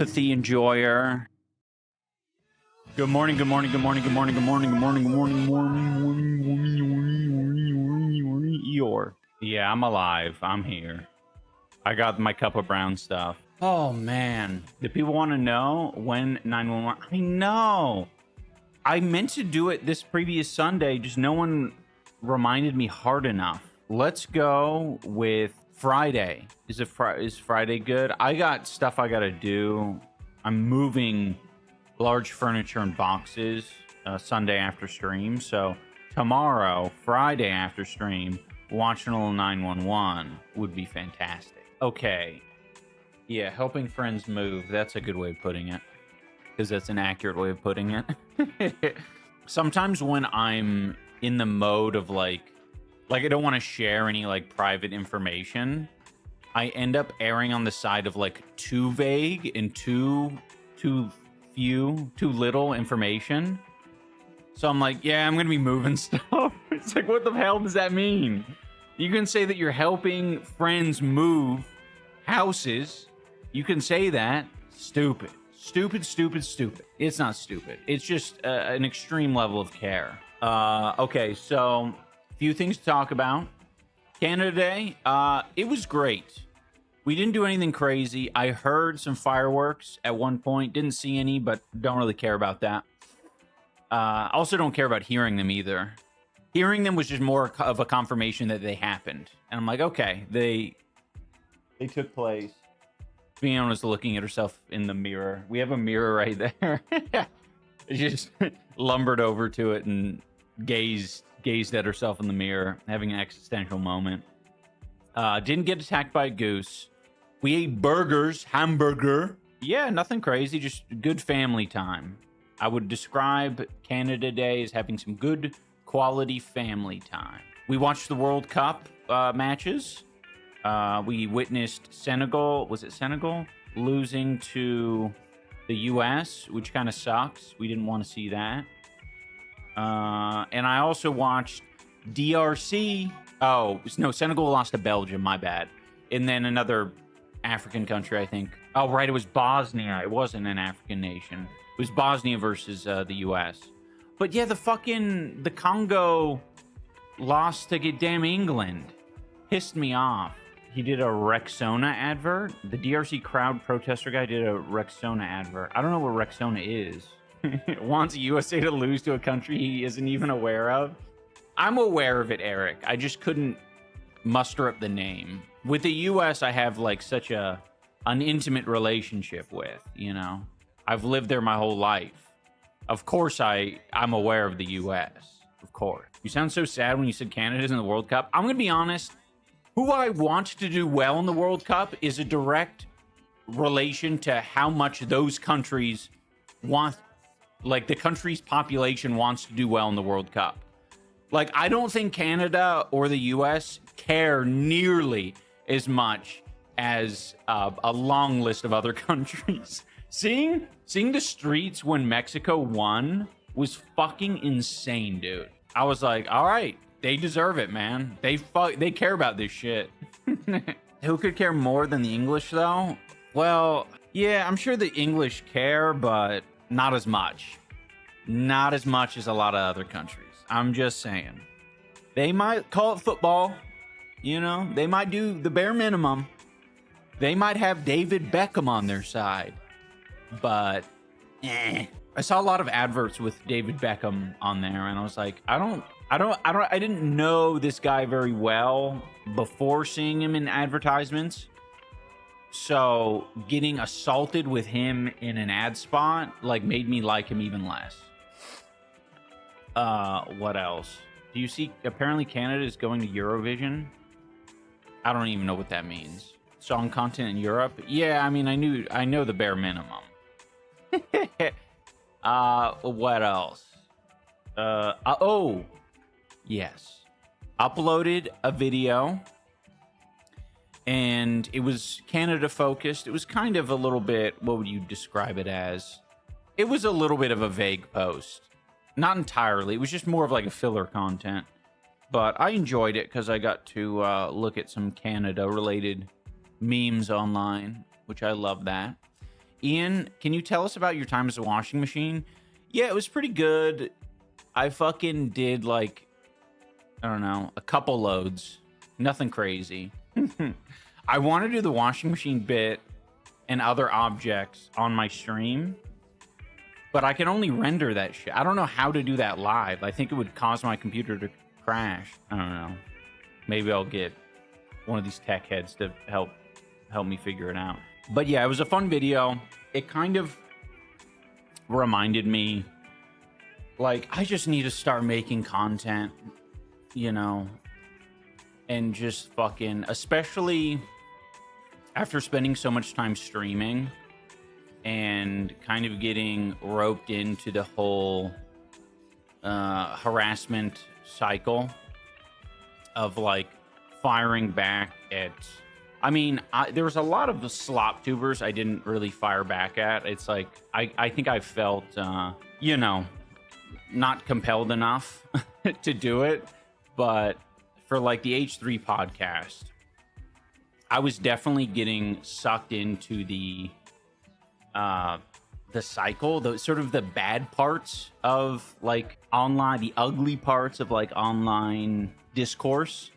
empathy enjoyer. Good morning, good morning, good morning, good morning, good morning, good morning, good morning, morning, Eeyore. Yeah, I'm alive. I'm here. I got my cup of brown stuff. Oh, man. Do people want to know when 911? I know. I meant to do it this previous Sunday, just no one reminded me hard enough. Let's go with Friday. Is Friday good? I got stuff I got to do. I'm moving large furniture and boxes Sunday after stream. So tomorrow, Friday after stream, watching a little 911 would be fantastic. Okay. Yeah, helping friends move. That's a good way of putting it. Because that's an accurate way of putting it. Sometimes when I'm in the mode of like I don't want to share any like private information, I end up erring on the side of like too vague and too little information. So I'm like, yeah, I'm gonna be moving stuff. It's like, what the hell does that mean? You can say that you're helping friends move houses. You can say that. Stupid. It's not stupid. It's just an extreme level of care. Okay, so a few things to talk about. Canada Day, it was great. We didn't do anything crazy. I heard some fireworks at one point. Didn't see any, but don't really care about that. Also don't care about hearing them either. Hearing them was just more of a confirmation that they happened. And I'm like, okay, they took place. Fiona was looking at herself in the mirror. We have a mirror right there. She just lumbered over to it and gazed at herself in the mirror, having an existential moment. Didn't get attacked by a goose. We ate burgers, hamburger. Yeah, nothing crazy, just good family time. I would describe Canada Day as having some good quality family time. We watched the World Cup matches. We witnessed Senegal, losing to the US, which kind of sucks. We didn't want to see that. And I also watched DRC. Oh, no, Senegal lost to Belgium, my bad. And then another African country, I think. Oh, right, it was Bosnia. It wasn't an African nation. It was Bosnia versus the US. But yeah, the Congo lost to damn England. Pissed me off. He did a Rexona advert. The DRC crowd protester guy did a Rexona advert. I don't know what Rexona is. Wants USA to lose to a country he isn't even aware of. I'm aware of it, Eric. I just couldn't muster up the name. With the US, I have like such an intimate relationship with, you know. I've lived there my whole life. Of course I'm aware of the US. Of course. You sound so sad when you said Canada's in the World Cup. I'm going to be honest. Who I want to do well in the World Cup is a direct relation to how much those countries want, like the country's population wants to do well in the World Cup. Like, I don't think Canada or the US care nearly as much as a long list of other countries. Seeing the streets when Mexico won was fucking insane, dude. I was like, all right. They deserve it, man. They care about this shit. Who could care more than the English, though? Well, yeah, I'm sure the English care, but not as much. Not as much as a lot of other countries. I'm just saying. They might call it football. You know, they might do the bare minimum. They might have David Beckham on their side. But, I saw a lot of adverts with David Beckham on there, and I was like, I didn't know this guy very well before seeing him in advertisements. So getting assaulted with him in an ad spot like made me like him even less. What else? Do you see? Apparently Canada is going to Eurovision. I don't even know what that means. Song content in Europe? Yeah, I mean, I know the bare minimum. What else? Oh. Yes. Uploaded a video and it was Canada focused. It was kind of a little bit, what would you describe it as? It was a little bit of a vague post. Not entirely. It was just more of like a filler content. But I enjoyed it because I got to look at some Canada related memes online, which I love that. Ian, can you tell us about your time as a washing machine? Yeah, it was pretty good. I fucking did like, I don't know, a couple loads. Nothing crazy. I want to do the washing machine bit and other objects on my stream, but I can only render that shit. I don't know how to do that live. I think it would cause my computer to crash. I don't know. Maybe I'll get one of these tech heads to help me figure it out. But yeah, it was a fun video. It kind of reminded me, like, I just need to start making content, you know, and just fucking, especially after spending so much time streaming and kind of getting roped into the whole harassment cycle of like firing back at, I mean, there was a lot of the slop tubers I didn't really fire back at. It's like, I think I felt, you know, not compelled enough to do it. But for like the H3 podcast, I was definitely getting sucked into the cycle, the sort of the bad parts of like online, the ugly parts of like online discourse.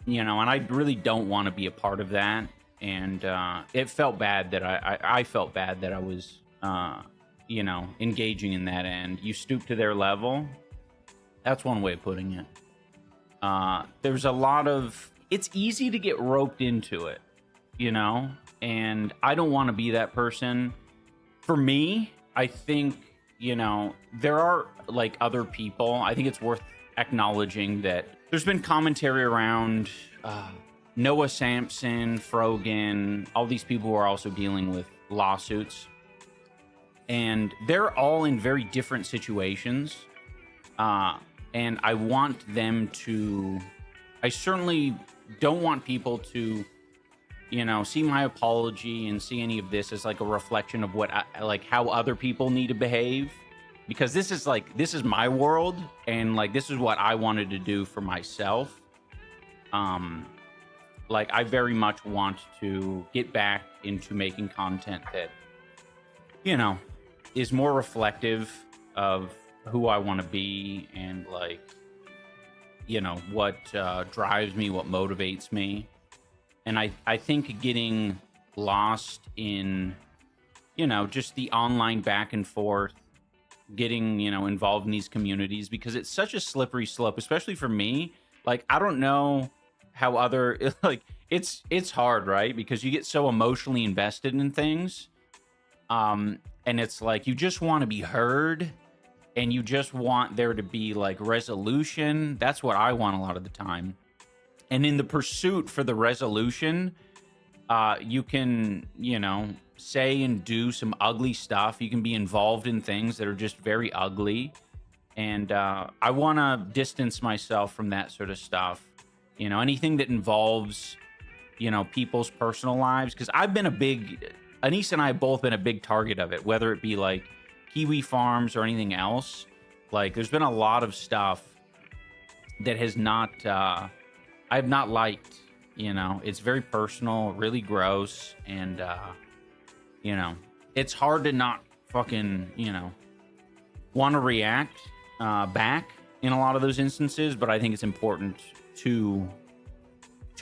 You know, and I really don't want to be a part of that. And it felt bad that I felt bad that I was, you know, engaging in that end. You stoop to their level. That's one way of putting it. There's a lot of, it's easy to get roped into it, you know, and I don't want to be that person. For me, I think, you know, there are like other people. I think it's worth acknowledging that there's been commentary around Noah Sampson, Frogan, all these people who are also dealing with lawsuits. And they're all in very different situations. And I want them to, I certainly don't want people to, you know, see my apology and see any of this as like a reflection of what, like how other people need to behave. Because this is like, this is my world, and like, this is what I wanted to do for myself. Like, I very much want to get back into making content that, you know, is more reflective of who I want to be and like, you know, what drives me, what motivates me. And I think getting lost in, you know, just the online back and forth, getting, you know, involved in these communities, because it's such a slippery slope, especially for me. Like, I don't know how other, like, it's hard, right? Because you get so emotionally invested in things. And it's like, you just want to be heard, and you just want there to be like resolution. That's what I want a lot of the time. And in the pursuit for the resolution, you can, you know, say and do some ugly stuff. You can be involved in things that are just very ugly. And I want to distance myself from that sort of stuff. You know, anything that involves, you know, people's personal lives. Because I've been a big, Anise and I have both been a big target of it, whether it be like Kiwi Farms or anything else. Like, there's been a lot of stuff that has not, I have not liked. You know, it's very personal, really gross, and, you know, it's hard to not fucking, you know, want to react back in a lot of those instances, but I think it's important to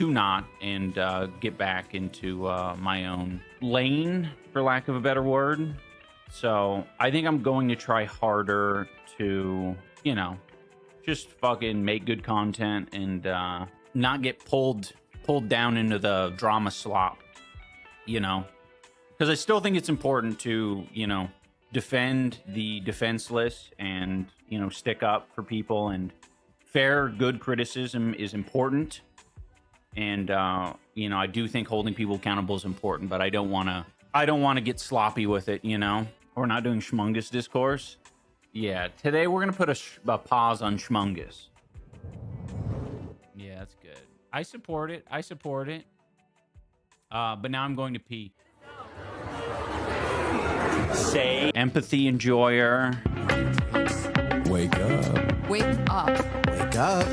not and get back into my own lane, for lack of a better word. So I think I'm going to try harder to, you know, just fucking make good content and not get pulled down into the drama slop, you know, because I still think it's important to, you know, defend the defenseless and, you know, stick up for people, and fair, good criticism is important. And, you know, I do think holding people accountable is important, but I don't want to get sloppy with it, you know. We're not doing Schmungus discourse. Yeah, today we're going to put a pause on Schmungus. Yeah, that's good. I support it. But now I'm going to pee. Say empathy enjoyer. Wake up. Wake up. Wake up.